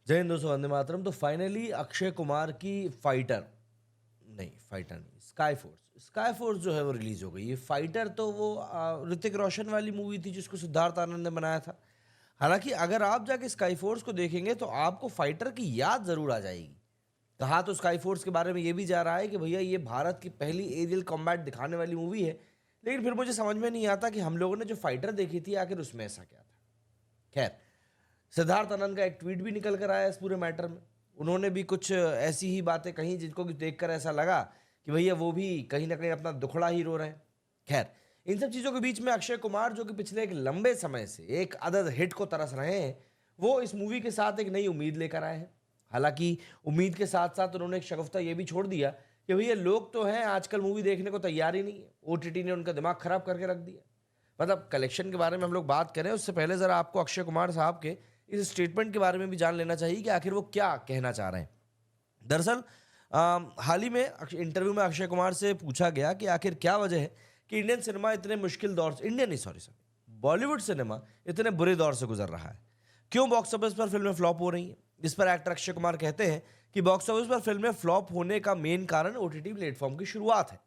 जय हिंद दोस्तों, वंदे मातरम। तो फाइनली अक्षय कुमार की फाइटर नहीं, स्काई फोर्स जो है वो रिलीज हो गई। ये फाइटर तो वो ऋतिक रोशन वाली मूवी थी जिसको सिद्धार्थ आनंद ने बनाया था। हालांकि अगर आप जाके स्काई फोर्स को देखेंगे तो आपको फाइटर की याद जरूर आ जाएगी। कहा तो स्काई फोर्स के बारे में ये भी जा रहा है कि भैया ये भारत की पहली एरियल कॉम्बैट दिखाने वाली मूवी है, लेकिन फिर मुझे समझ में नहीं आता कि हम लोगों ने जो फाइटर देखी थी आखिर उसमें ऐसा क्या था। खैर, सिद्धार्थ आनंद का एक ट्वीट भी निकल कर आया इस पूरे मैटर में। उन्होंने भी कुछ ऐसी ही बातें कही जिनको कि देखकर ऐसा लगा कि भैया वो भी कहीं ना कहीं अपना दुखड़ा ही रो रहे हैं। खैर, इन सब चीज़ों के बीच में अक्षय कुमार जो कि पिछले एक लंबे समय से एक अदद हिट को तरस रहे हैं, वो इस मूवी के साथ एक नई उम्मीद लेकर आए हैं। हालांकि उम्मीद के साथ साथ उन्होंने एक शगुफ्ता ये भी छोड़ दिया कि भैया लोग तो हैं आजकल मूवी देखने को तैयार ही नहीं है, ओटीटी ने उनका दिमाग खराब करके रख दिया। मतलब कलेक्शन के बारे में हम लोग बात करें उससे पहले ज़रा आपको अक्षय कुमार साहब के इस स्टेटमेंट के बारे में भी जान लेना चाहिए कि आखिर वो क्या कहना चाह रहे हैं। दरअसल हाल ही में इंटरव्यू में अक्षय कुमार से पूछा गया कि आखिर क्या वजह है कि इंडियन सिनेमा इतने मुश्किल दौर से, इंडियन नहीं सॉरी सॉरी बॉलीवुड सिनेमा इतने बुरे दौर से गुजर रहा है, क्यों बॉक्स ऑफिस पर फिल्में फ्लॉप हो रही हैं। इस पर एक्टर अक्षय कुमार कहते हैं कि बॉक्स ऑफिस पर फिल्में फ्लॉप होने का मेन कारण ओटीटी प्लेटफॉर्म की शुरुआत है।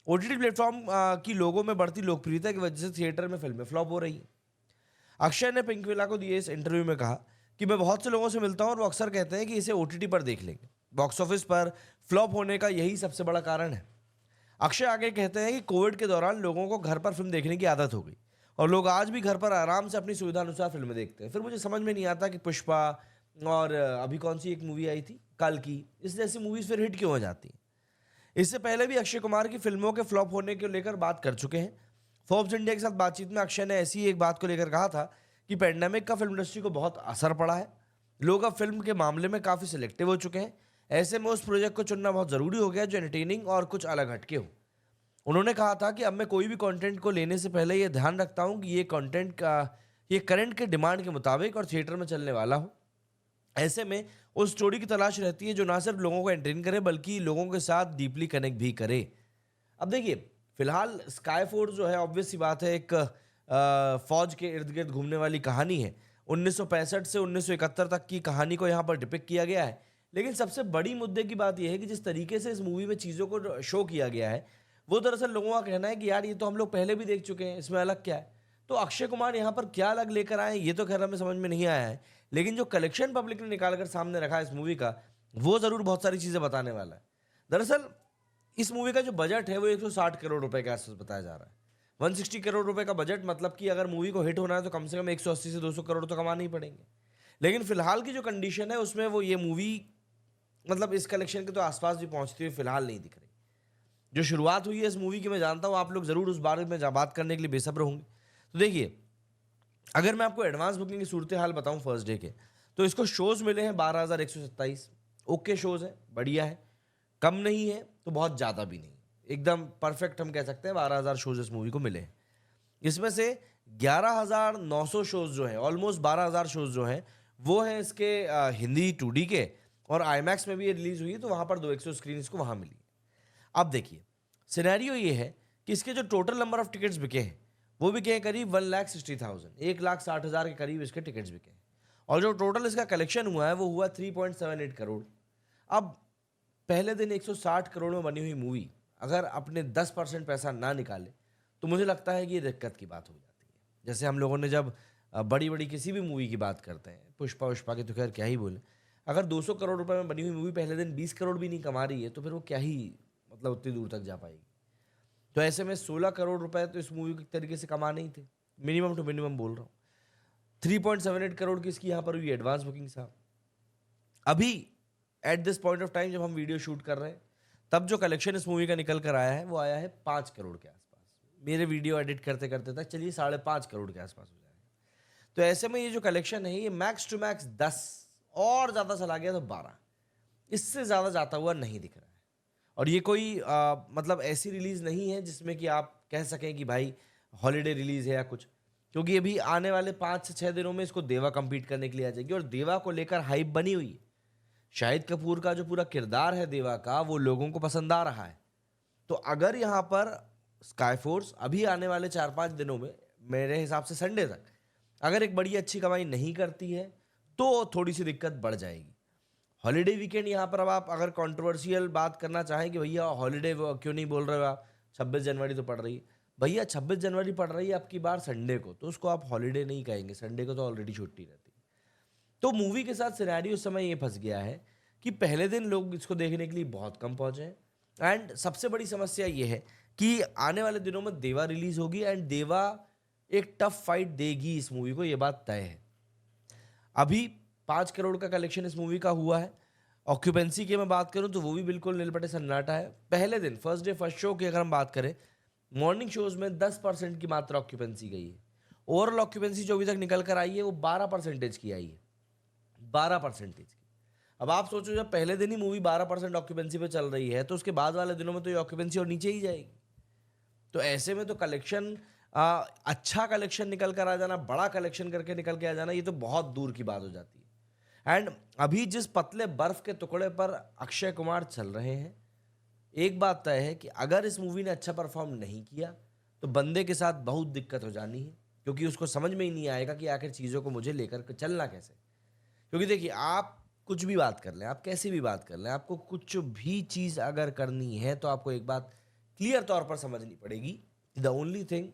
ओटीटी प्लेटफॉर्म की लोगों में बढ़ती लोकप्रियता की वजह से थिएटर में फिल्में फ्लॉप हो रही हैं। अक्षय ने पिंक विला को दिए इस इंटरव्यू में कहा कि मैं बहुत से लोगों से मिलता हूं और वो अक्सर कहते हैं कि इसे ओटीटी पर देख लेंगे। बॉक्स ऑफिस पर फ्लॉप होने का यही सबसे बड़ा कारण है। अक्षय आगे कहते हैं कि कोविड के दौरान लोगों को घर पर फिल्म देखने की आदत हो गई और लोग आज भी घर पर आराम से अपनी सुविधा अनुसार फिल्में देखते हैं। फिर मुझे समझ में नहीं आता कि पुष्पा और अभी कौन सी एक मूवी आई थी कल की, इस जैसी मूवीज फिर हिट क्यों हो जाती हैं। इससे पहले भी अक्षय कुमार की फिल्मों के फ्लॉप होने को लेकर बात कर चुके हैं। फोर्ब्स इंडिया के साथ बातचीत में अक्षय ने ऐसी एक बात को लेकर कहा था कि पेंडेमिक का फिल्म इंडस्ट्री को बहुत असर पड़ा है। लोग अब फिल्म के मामले में काफ़ी सिलेक्टिव हो चुके हैं। ऐसे में उस प्रोजेक्ट को चुनना बहुत ज़रूरी हो गया जो एंटरटेनिंग और कुछ अलग हटके हो। उन्होंने कहा था कि अब मैं कोई भी कंटेंट को लेने से पहले ये ध्यान रखता हूँ कि ये करंट के डिमांड के मुताबिक और थिएटर में चलने वाला हो। ऐसे में उस स्टोरी की तलाश रहती है जो ना सिर्फ लोगों को एंटरटेन करे बल्कि लोगों के साथ डीपली कनेक्ट भी करे। अब देखिए, फिलहाल स्काई फोर्स जो है ऑब्वियस सी बात है एक फौज के इर्द गिर्द घूमने वाली कहानी है। 1965 से 1971 तक की कहानी को यहाँ पर डिपिक्ट किया गया है। लेकिन सबसे बड़ी मुद्दे की बात यह है कि जिस तरीके से इस मूवी में चीज़ों को शो किया गया है, वो दरअसल लोगों का कहना है कि यार ये तो हम लोग पहले भी देख चुके हैं, इसमें अलग क्या है। तो अक्षय कुमार यहाँ पर क्या अलग लेकर आए ये तो खैर हमें समझ में नहीं आया है, लेकिन जो कलेक्शन पब्लिक ने निकाल कर सामने रखा है इस मूवी का, वो ज़रूर बहुत सारी चीज़ें बताने वाला है। दरअसल इस मूवी का जो बजट है वो 160 करोड़ रुपए के आसपास बताया जा रहा है। 160 करोड़ रुपए का बजट, मतलब कि अगर मूवी को हिट होना है तो कम से कम 180 से 200 करोड़ तो कमाने ही पड़ेंगे। लेकिन फिलहाल की जो कंडीशन है उसमें वो ये मूवी मतलब इस कलेक्शन के तो आसपास भी पहुंचती हुई फिलहाल नहीं दिख रही। जो शुरुआत हुई है इस मूवी की, मैं जानता हूँ आप लोग जरूर उस बारे में बात करने के लिए बेसब्र होंगे। तो देखिए, अगर मैं आपको एडवांस बुकिंग की सूरत हाल बताऊं फर्स्ट डे के, तो इसको शोज मिले हैं 12,127। ओके शोज है, बढ़िया है, कम नहीं है तो बहुत ज़्यादा भी नहीं, एकदम परफेक्ट हम कह सकते हैं। 12,000 शोज इस मूवी को मिले हैं। इसमें से 11,900 शोज जो है, ऑलमोस्ट 12,000 शोज जो हैं वो हैं इसके हिंदी 2D के, और आईमैक्स में भी ये रिलीज हुई है तो वहाँ पर 200 स्क्रीन इसको वहाँ मिली। अब देखिए, सिनेरियो ये है कि इसके जो टोटल नंबर ऑफ टिकट्स बिके हैं वो बिके हैं करीब 1,60,000, 1,60,000 के करीब इसके टिकट्स बिके हैं। और जो टोटल इसका कलेक्शन हुआ है वो हुआ 3.78 करोड़। अब पहले दिन 160 करोड़ में बनी हुई मूवी अगर अपने 10% पैसा ना निकाले तो मुझे लगता है कि ये दिक्कत की बात हो जाती है। जैसे हम लोगों ने जब बड़ी बड़ी किसी भी मूवी की बात करते हैं, पुष्पा उष्पा की तो खैर क्या ही बोले, अगर 200 करोड़ रुपए में बनी हुई मूवी पहले दिन 20 करोड़ भी नहीं कमा रही है तो फिर वो क्या ही मतलब उतनी दूर तक जा पाएगी। तो ऐसे में 16 करोड़ रुपए तो इस मूवी को एक तरीके से कमाने ही थे, मिनिमम टू मिनिमम बोल रहा हूँ। 3.78 करोड़ की इसकी यहाँ पर हुई एडवांस बुकिंग साहब। अभी at this point of time जब हम वीडियो शूट कर रहे हैं तब जो कलेक्शन इस मूवी का निकल कर आया है वो आया है 5 करोड़ के आसपास। मेरे वीडियो एडिट करते करते तक चलिए 5.5 करोड़ के आसपास हो जाएगा। तो ऐसे में ये जो कलेक्शन है ये मैक्स टू मैक्स 10, और ज़्यादा चला गया तो 12, इससे ज़्यादा जाता हुआ नहीं दिख रहा है। और ये कोई मतलब ऐसी रिलीज़ नहीं है जिसमें कि आप कह सकें कि भाई हॉलीडे रिलीज़ है या कुछ, क्योंकि अभी आने वाले 5 से 6 दिनों में इसको देवा कंपीट करने के लिए आ जाएगी और देवा को लेकर हाइप बनी हुई है। शाहिद कपूर का जो पूरा किरदार है देवा का वो लोगों को पसंद आ रहा है। तो अगर यहाँ पर स्काई फोर्स अभी आने वाले 4-5 दिनों में, मेरे हिसाब से संडे तक, अगर एक बड़ी अच्छी कमाई नहीं करती है तो थोड़ी सी दिक्कत बढ़ जाएगी। हॉलीडे वीकेंड यहाँ पर अब आप अगर कंट्रोवर्शियल बात करना चाहें कि भैया हॉलीडे क्यों नहीं बोल रहे हो आप, 26 जनवरी तो पड़ रही है। भैया 26 जनवरी पड़ रही है आपकी बार संडे को, तो उसको आप हॉलीडे नहीं कहेंगे, संडे को तो ऑलरेडी छुट्टी रहती है। तो मूवी के साथ सिनेरियो उस समय ये फंस गया है कि पहले दिन लोग इसको देखने के लिए बहुत कम पहुंचे हैं। एंड सबसे बड़ी समस्या ये है कि आने वाले दिनों में देवा रिलीज होगी एंड देवा एक टफ फाइट देगी इस मूवी को, ये बात तय है। अभी 5 करोड़ का कलेक्शन इस मूवी का हुआ है। ऑक्यूपेंसी की मैं बात करूं तो वो भी बिल्कुल नीलपटे सन्नाटा है। पहले दिन फर्स्ट डे फर्स्ट शो की अगर हम बात करें, मॉर्निंग शोज में 10% की मात्र ऑक्यूपेंसी गई है। ओवरऑल ऑक्यूपेंसी जो अभी तक निकल कर आई है वो 12% की आई है, 12% की। अब आप सोचो जब पहले दिन ही मूवी 12% ऑक्यूपेंसी पे चल रही है तो उसके बाद वाले दिनों में तो ये ऑक्यूपेंसी और नीचे ही जाएगी। तो ऐसे में तो कलेक्शन, अच्छा कलेक्शन निकल कर आ जाना, बड़ा कलेक्शन करके निकल के आ जाना, ये तो बहुत दूर की बात हो जाती है। एंड अभी जिस पतले बर्फ के टुकड़े पर अक्षय कुमार चल रहे हैं, एक बात तय है कि अगर इस मूवी ने अच्छा परफॉर्म नहीं किया तो बंदे के साथ बहुत दिक्कत हो जानी है, क्योंकि उसको समझ में ही नहीं आएगा कि आखिर चीज़ों को मुझे लेकर के चलना कैसे। क्योंकि देखिए, आप कुछ भी बात कर लें, आप कैसी भी बात कर लें, आपको कुछ भी चीज़ अगर करनी है तो आपको एक बात क्लियर तौर पर समझनी पड़ेगी। द ओनली थिंग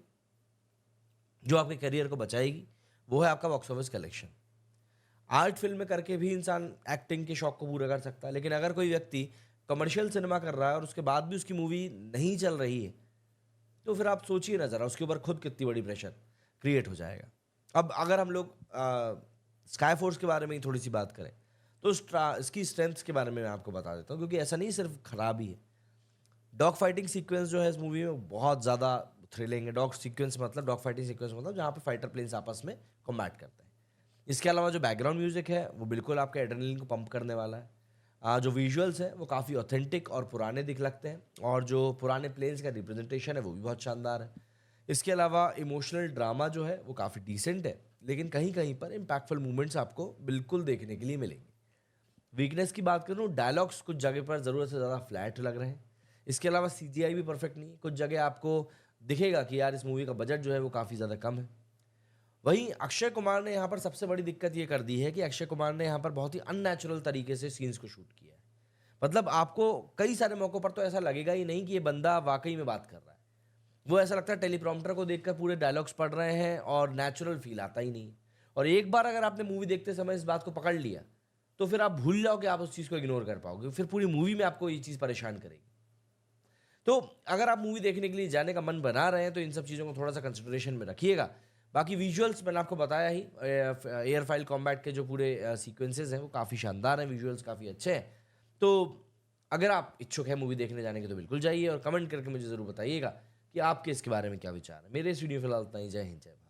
जो आपके करियर को बचाएगी वो है आपका box office collection. Art film करके भी इंसान एक्टिंग के शौक को पूरा कर सकता है, लेकिन अगर कोई व्यक्ति कमर्शियल सिनेमा कर रहा है और उसके बाद भी उसकी मूवी नहीं चल रही है, तो फिर आप सोचिए ना ज़रा, उसके ऊपर खुद कितनी बड़ी प्रेशर क्रिएट हो जाएगा। अब अगर हम लोग स्काई फोर्स के बारे में ही थोड़ी सी बात करें तो इसकी स्ट्रेंथ्स के बारे में मैं आपको बता देता हूँ, क्योंकि ऐसा नहीं सिर्फ खराब ही है। डॉग फाइटिंग सीक्वेंस जो है इस मूवी में बहुत ज़्यादा थ्रिलिंग है। डॉग सीक्वेंस मतलब डॉग फाइटिंग सीक्वेंस मतलब जहाँ पे फाइटर प्लेन्स आपस में कॉम्बैट करते हैं। इसके अलावा जो बैकग्राउंड म्यूजिक है वो बिल्कुल आपके एड्रेनलिन को पंप करने वाला है। जो विजुअल्स हैं वो काफ़ी ऑथेंटिक और पुराने दिख लगते हैं, और जो पुराने प्लेन्स का रिप्रेजेंटेशन है वो भी बहुत शानदार है। इसके अलावा इमोशनल ड्रामा जो है वो काफ़ी डिसेंट है, लेकिन कहीं कहीं पर इम्पैक्टफुल मूवमेंट्स आपको बिल्कुल देखने के लिए मिलेंगे। वीकनेस की बात करूँ, डायलॉग्स कुछ जगह पर ज़रूरत से ज़्यादा फ्लैट लग रहे हैं। इसके अलावा सीजीआई भी परफेक्ट नहीं है, कुछ जगह आपको दिखेगा कि यार इस मूवी का बजट जो है वो काफ़ी ज़्यादा कम है। वहीं अक्षय कुमार ने यहाँ पर सबसे बड़ी दिक्कत ये कर दी है कि अक्षय कुमार ने यहाँ पर बहुत ही अननेचुरल तरीके से सीन्स को शूट किया है। मतलब आपको कई सारे मौक़ों पर तो ऐसा लगेगा ही नहीं कि ये बंदा वाकई में बात कर रहा है। वो ऐसा लगता है टेलीप्रॉम्प्टर को देखकर पूरे डायलॉग्स पढ़ रहे हैं और नेचुरल फील आता ही नहीं। और एक बार अगर आपने मूवी देखते समय इस बात को पकड़ लिया तो फिर आप भूल जाओ कि आप उस चीज़ को इग्नोर कर पाओगे, फिर पूरी मूवी में आपको ये चीज़ परेशान करेगी। तो अगर आप मूवी देखने के लिए जाने का मन बना रहे हैं तो इन सब चीज़ों को थोड़ा सा कंसिडरेशन में रखिएगा। बाकी विजुअल्स मैंने आपको बताया ही, एयर फाइल कॉम्बैट के जो पूरे सीक्वेंसेस हैं वो काफ़ी शानदार हैं, विजुअल्स काफ़ी अच्छे हैं। तो अगर आप इच्छुक हैं मूवी देखने जाने के तो बिल्कुल जाइए और कमेंट करके मुझे ज़रूर बताइएगा कि आपके इसके बारे में क्या विचार है। मेरे इस वीडियो फिलहाल इतना ही। जय हिंद, जय भारत।